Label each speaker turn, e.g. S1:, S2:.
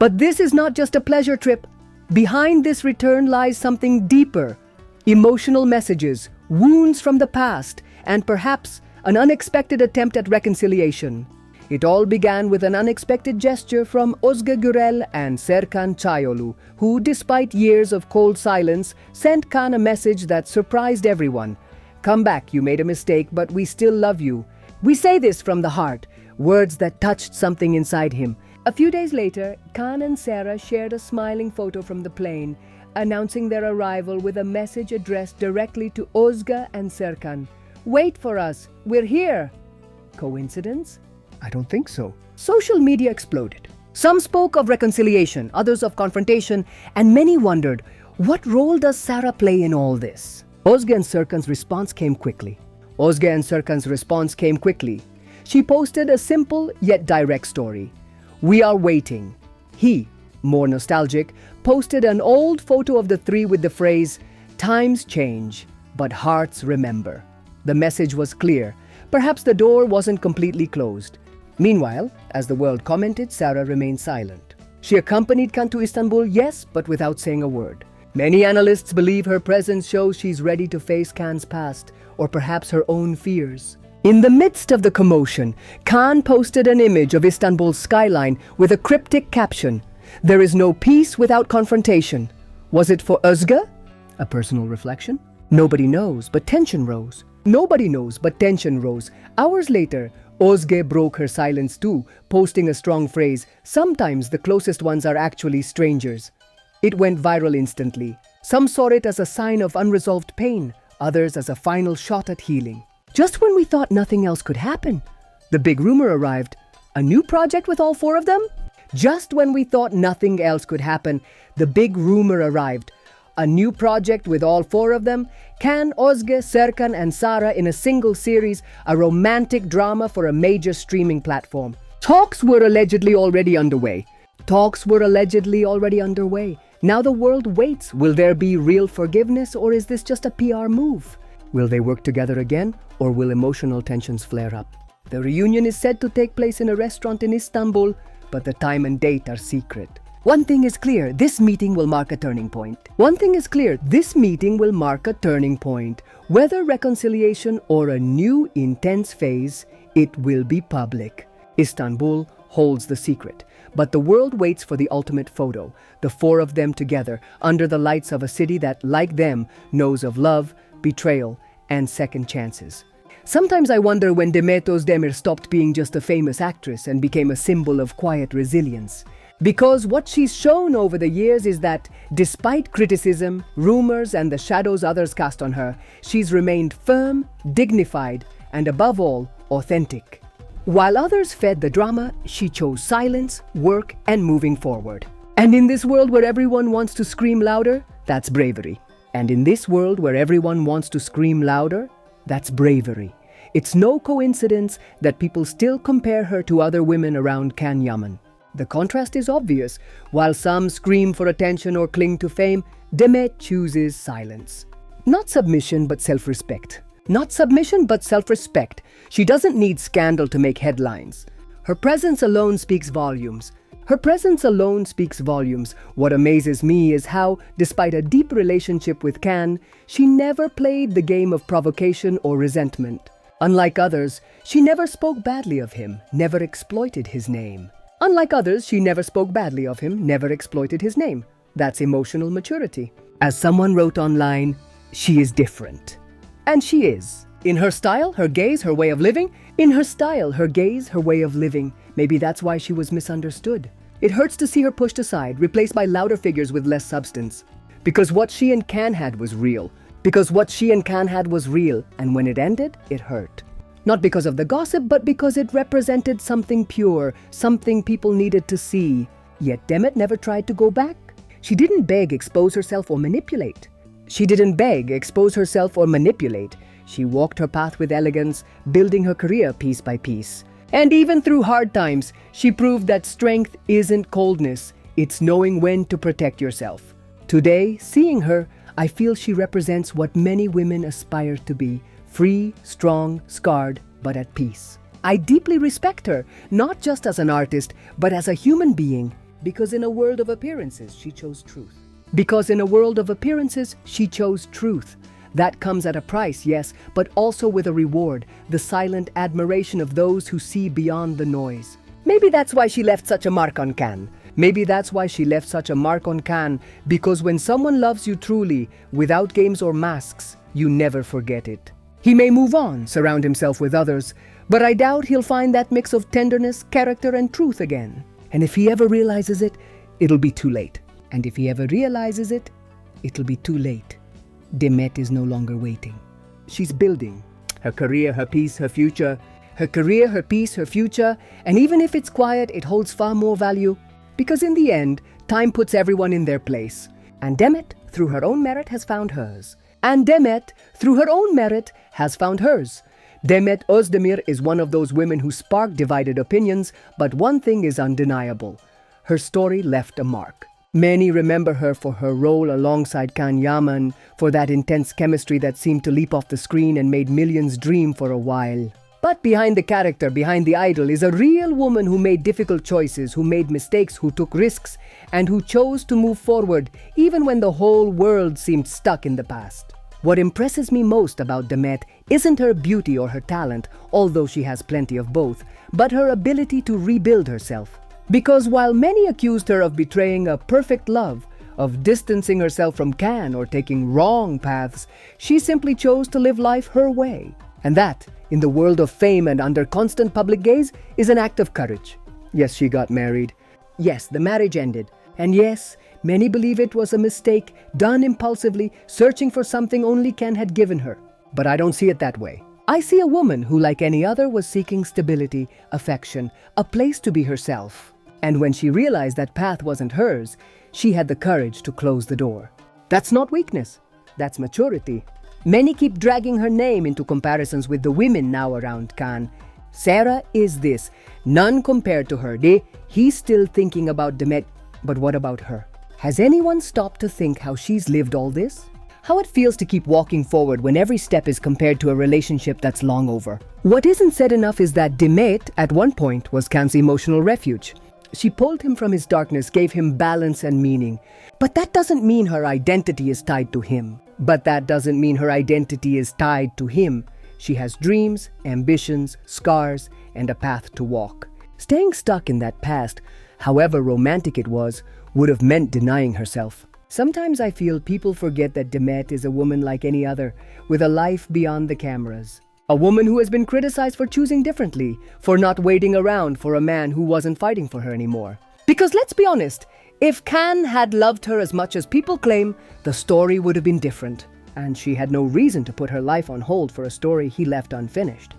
S1: But this is not just a pleasure trip. Behind this return lies something deeper. Emotional messages, wounds from the past, and perhaps an unexpected attempt at reconciliation. It all began with an unexpected gesture from Özge Gürel and Serkan Çayolu, who, despite years of cold silence, sent Kaan a message that surprised everyone. "Come back, you made a mistake, but we still love you." We say this from the heart, words that touched something inside him. A few days later, Kaan and Sara shared a smiling photo from the plane, announcing their arrival with a message addressed directly to Özge and Serkan. "Wait for us, we're here." Coincidence? I don't think so. Social media exploded. Some spoke of reconciliation, others of confrontation, and many wondered, what role does Sara play in all this? Özge and Serkan's response came quickly. She posted a simple yet direct story. "We are waiting." He, more nostalgic, posted an old photo of the three with the phrase, "Times change, but hearts remember." The message was clear. Perhaps the door wasn't completely closed. Meanwhile, as the world commented, Sara remained silent. She accompanied Kaan to Istanbul, yes, but without saying a word. Many analysts believe her presence shows she's ready to face Kaan's past, or perhaps her own fears. In the midst of the commotion, Kaan posted an image of Istanbul's skyline with a cryptic caption, "There is no peace without confrontation." Was it for Özge? A personal reflection? Nobody knows, but tension rose. Hours later, Özge broke her silence too, posting a strong phrase, "Sometimes the closest ones are actually strangers." It went viral instantly. Some saw it as a sign of unresolved pain, others as a final shot at healing. Just when we thought nothing else could happen, the big rumor arrived. A new project with all four of them? Just when we thought nothing else could happen, the big rumor arrived. A new project with all four of them? Kaan, Özge, Serkan, and Sara in a single series, a romantic drama for a major streaming platform. Talks were allegedly already underway. Now the world waits. Will there be real forgiveness, or is this just a PR move? Will they work together again, or will emotional tensions flare up? The reunion is said to take place in a restaurant in Istanbul, but the time and date are secret. One thing is clear, this meeting will mark a turning point. Whether reconciliation or a new intense phase, it will be public. Istanbul holds the secret, but the world waits for the ultimate photo, the four of them together, under the lights of a city that, like them, knows of love, betrayal, and second chances. Sometimes I wonder when Demet Özdemir stopped being just a famous actress and became a symbol of quiet resilience. Because what she's shown over the years is that, despite criticism, rumors, and the shadows others cast on her, she's remained firm, dignified, and above all, authentic. While others fed the drama, she chose silence, work, and moving forward. And in this world where everyone wants to scream louder, that's bravery. It's no coincidence that people still compare her to other women around Kaan Yaman. The contrast is obvious. While some scream for attention or cling to fame, Demet chooses silence. Not submission, but self-respect. She doesn't need scandal to make headlines. Her presence alone speaks volumes. What amazes me is how, despite a deep relationship with Kaan, she never played the game of provocation or resentment. Unlike others, she never spoke badly of him, never exploited his name. That's emotional maturity. As someone wrote online, she is different. And she is. In her style, her gaze, her way of living. Maybe that's why she was misunderstood. It hurts to see her pushed aside, replaced by louder figures with less substance. Because what she and Kaan had was real. And when it ended, it hurt. Not because of the gossip, but because it represented something pure, something people needed to see. Yet Demet never tried to go back. She didn't beg, expose herself, or manipulate. She walked her path with elegance, building her career piece by piece. And even through hard times, she proved that strength isn't coldness, it's knowing when to protect yourself. Today, seeing her, I feel she represents what many women aspire to be. Free, strong, scarred, but at peace. I deeply respect her, not just as an artist, but as a human being. Because in a world of appearances, she chose truth. Because in a world of appearances, she chose truth. That comes at a price, yes, but also with a reward, the silent admiration of those who see beyond the noise. Maybe that's why she left such a mark on Can. Maybe that's why she left such a mark on Can, because when someone loves you truly, without games or masks, you never forget it. He may move on, surround himself with others, but I doubt he'll find that mix of tenderness, character, and truth again. And if he ever realizes it, it'll be too late. And if he ever realizes it, it'll be too late. Demet is no longer waiting. She's building. Her career, her peace, her future. Her career, her peace, her future. And even if it's quiet, it holds far more value. Because in the end, time puts everyone in their place. And Demet, through her own merit, has found hers. And Demet, through her own merit, has found hers. Demet Özdemir is one of those women who spark divided opinions, but one thing is undeniable. Her story left a mark. Many remember her for her role alongside Can Yaman, for that intense chemistry that seemed to leap off the screen and made millions dream for a while. But behind the character, behind the idol, is a real woman who made difficult choices, who made mistakes, who took risks, and who chose to move forward even when the whole world seemed stuck in the past. What impresses me most about Demet isn't her beauty or her talent, although she has plenty of both, but her ability to rebuild herself. Because while many accused her of betraying a perfect love, of distancing herself from Can or taking wrong paths, she simply chose to live life her way. And that, in the world of fame and under constant public gaze, is an act of courage. Yes, she got married. Yes, the marriage ended. And yes, many believe it was a mistake, done impulsively, searching for something only Can had given her. But I don't see it that way. I see a woman who, like any other, was seeking stability, affection, a place to be herself. And when she realized that path wasn't hers, she had the courage to close the door. That's not weakness. That's maturity. Many keep dragging her name into comparisons with the women now around Can. Sara is this, none compared to her. He's still thinking about Demet, but what about her? Has anyone stopped to think how she's lived all this? How it feels to keep walking forward when every step is compared to a relationship that's long over? What isn't said enough is that Demet, at one point, was Can's emotional refuge. She pulled him from his darkness, gave him balance and meaning. But that doesn't mean her identity is tied to him. She has dreams, ambitions, scars, and a path to walk. Staying stuck in that past, however romantic it was, would have meant denying herself. Sometimes I feel people forget that Demet is a woman like any other, with a life beyond the cameras. A woman who has been criticized for choosing differently, for not waiting around for a man who wasn't fighting for her anymore. Because let's be honest, if Can had loved her as much as people claim, the story would have been different. And she had no reason to put her life on hold for a story he left unfinished.